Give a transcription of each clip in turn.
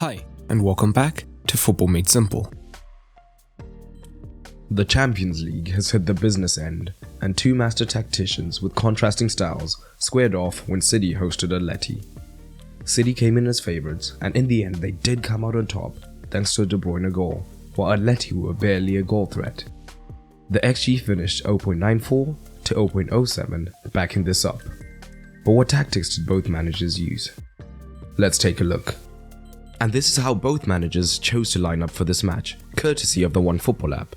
Hi, and welcome back to Football Made Simple. The Champions League has hit the business end, and two master tacticians with contrasting styles squared off when City hosted Atleti. City came in as favourites, and in the end they did come out on top thanks to a De Bruyne goal, while Atleti were barely a goal threat. The XG finished 0.94 to 0.07, backing this up. But what tactics did both managers use? Let's take a look. And this is how both managers chose to line up for this match, courtesy of the OneFootball app.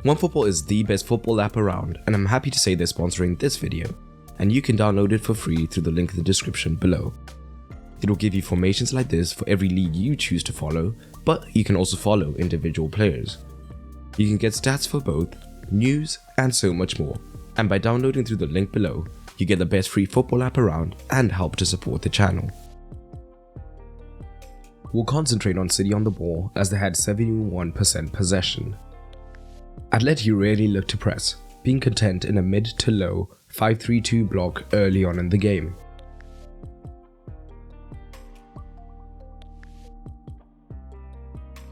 OneFootball is the best football app around, and I'm happy to say they're sponsoring this video, and you can download it for free through the link in the description below. It will give you formations like this for every league you choose to follow, but you can also follow individual players. You can get stats for both, news, and so much more, and by downloading through the link below, you get the best free football app around and help to support the channel. We'll concentrate on City on the ball as they had 71% possession. Atleti rarely looked to press, being content in a mid to low 5-3-2 block early on in the game.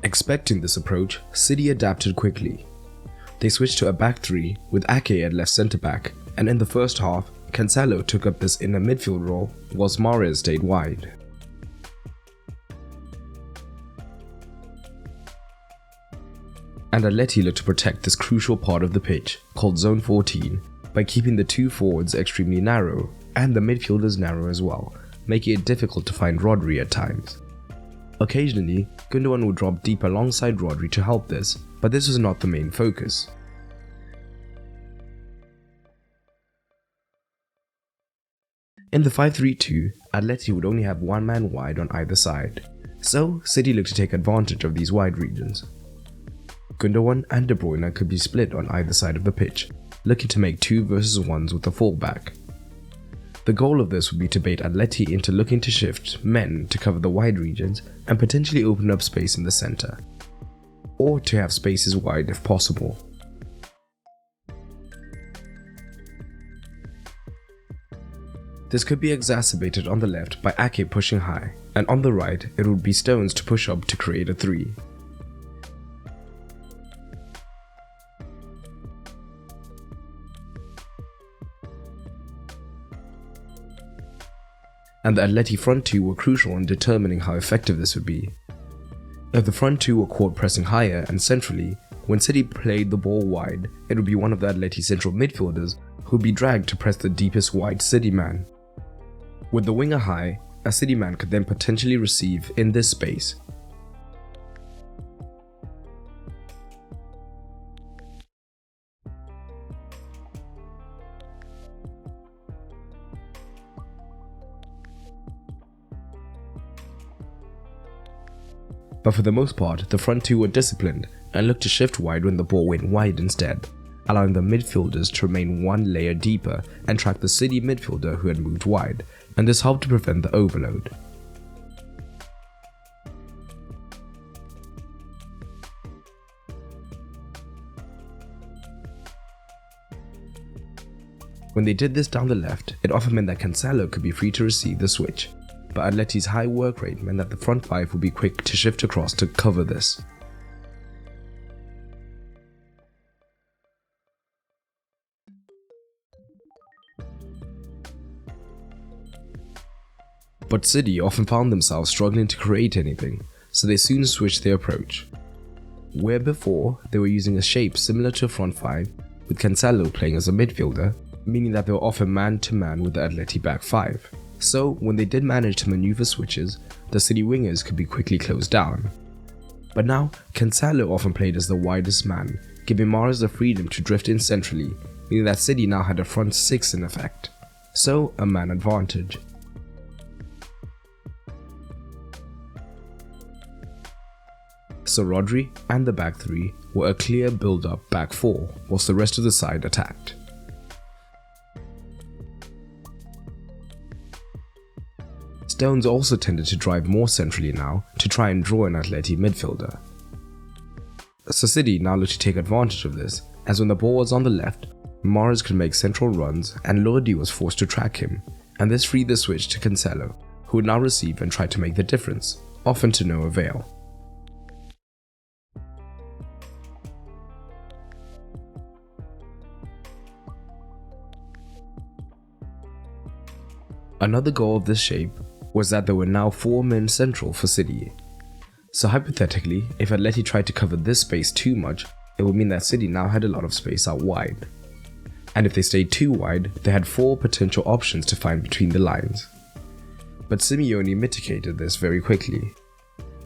Expecting this approach, City adapted quickly. They switched to a back three with Ake at left centre back, and in the first half, Cancelo took up this inner midfield role whilst Mahrez stayed wide. And Atleti looked to protect this crucial part of the pitch, called Zone 14, by keeping the two forwards extremely narrow, and the midfielders narrow as well, making it difficult to find Rodri at times. Occasionally, Gundogan would drop deep alongside Rodri to help this, but this was not the main focus. In the 5-3-2, Atleti would only have one man wide on either side, so City looked to take advantage of these wide regions. Gundogan and De Bruyne could be split on either side of the pitch, looking to make 2 versus 1s with the fullback. The goal of this would be to bait Atleti into looking to shift men to cover the wide regions and potentially open up space in the centre, or to have spaces wide if possible. This could be exacerbated on the left by Ake pushing high, and on the right it would be Stones to push up to create a 3. And the Atleti front two were crucial in determining how effective this would be. If the front two were caught pressing higher and centrally, when City played the ball wide, it would be one of the Atleti central midfielders who would be dragged to press the deepest wide City man. With the winger high, a City man could then potentially receive in this space. But for the most part, the front two were disciplined and looked to shift wide when the ball went wide instead, allowing the midfielders to remain one layer deeper and track the City midfielder who had moved wide, and this helped to prevent the overload. When they did this down the left, it often meant that Cancelo could be free to receive the switch, but Atleti's high work rate meant that the front 5 would be quick to shift across to cover this. But City often found themselves struggling to create anything, so they soon switched their approach. Where before they were using a shape similar to a front 5, with Cancelo playing as a midfielder, meaning that they were often man-to-man with the Atleti back 5. So when they did manage to maneuver switches, the City wingers could be quickly closed down. But now, Cancelo often played as the widest man, giving Mahrez the freedom to drift in centrally, meaning that City now had a front 6 in effect. So a man advantage. So Rodri and the back 3 were a clear build-up back 4, whilst the rest of the side attacked. Stones also tended to drive more centrally now to try and draw an Atleti midfielder. So City now looked to take advantage of this, as when the ball was on the left, Mahrez could make central runs and Lodi was forced to track him, and this freed the switch to Cancelo, who would now receive and try to make the difference, often to no avail. Another goal of this shape was that there were now 4 men central for City. So hypothetically, if Atleti tried to cover this space too much, it would mean that City now had a lot of space out wide. And if they stayed too wide, they had 4 potential options to find between the lines. But Simeone mitigated this very quickly.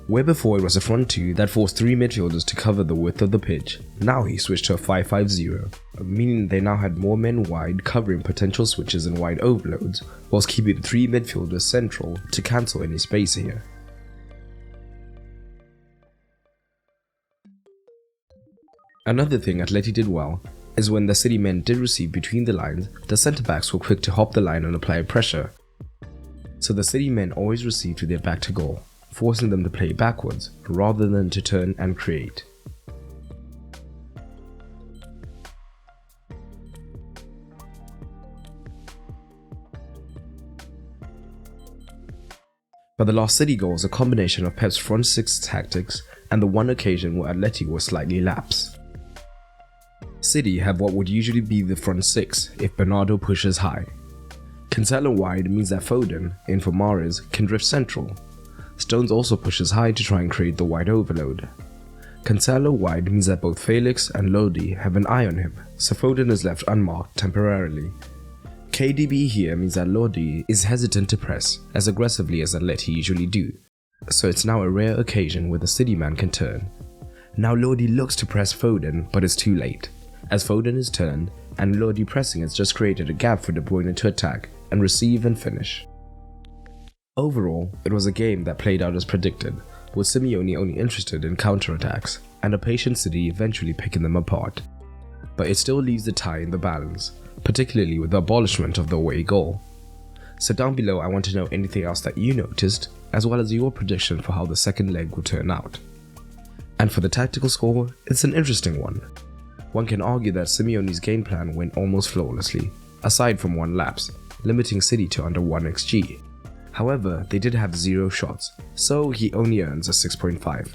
Where before it was a front 2 that forced 3 midfielders to cover the width of the pitch, now he switched to a 5-5-0, meaning they now had more men wide covering potential switches and wide overloads, whilst keeping the 3 midfielders central to cancel any space here. Another thing Atleti did well is when the City men did receive between the lines, the centre-backs were quick to hop the line and apply pressure. So the City men always received with their back to goal, forcing them to play backwards rather than to turn and create. But the last City goal is a combination of Pep's front 6 tactics and the one occasion where Atleti was slightly lapse. City have what would usually be the front 6 if Bernardo pushes high. Cancelo wide means that Foden, in for Mahrez, can drift central. Stones also pushes high to try and create the wide overload. Cancelo wide means that both Felix and Lodi have an eye on him, so Foden is left unmarked temporarily. KDB here means that Lodi is hesitant to press as aggressively as Atleti usually do, so it's now a rare occasion where the City man can turn. Now Lodi looks to press Foden, but it's too late, as Foden is turned and Lodi pressing has just created a gap for De Bruyne to attack and receive and finish. Overall, it was a game that played out as predicted, with Simeone only interested in counter-attacks and a patient City eventually picking them apart. But it still leaves the tie in the balance, particularly with the abolishment of the away goal. So down below I want to know anything else that you noticed, as well as your prediction for how the second leg will turn out. And for the tactical score, it's an interesting one. One can argue that Simeone's game plan went almost flawlessly, aside from one lapse, limiting City to under 1 XG. However, they did have 0 shots, so he only earns a 6.5.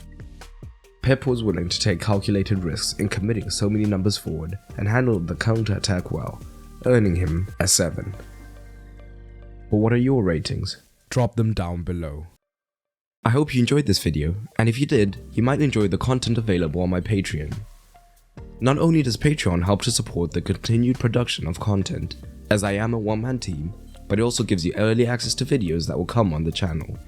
Pep was willing to take calculated risks in committing so many numbers forward and handled the counter-attack well, earning him a 7. But what are your ratings? Drop them down below. I hope you enjoyed this video, and if you did, you might enjoy the content available on my Patreon. Not only does Patreon help to support the continued production of content, as I am a one-man team, but it also gives you early access to videos that will come on the channel.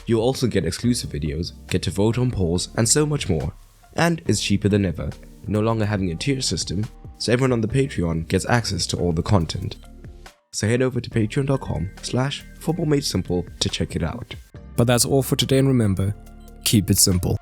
You'll also get exclusive videos, get to vote on polls, and so much more. And it's cheaper than ever, no longer having a tier system, so everyone on the Patreon gets access to all the content. So head over to patreon.com/footballmadesimple to check it out. But that's all for today, and remember, keep it simple.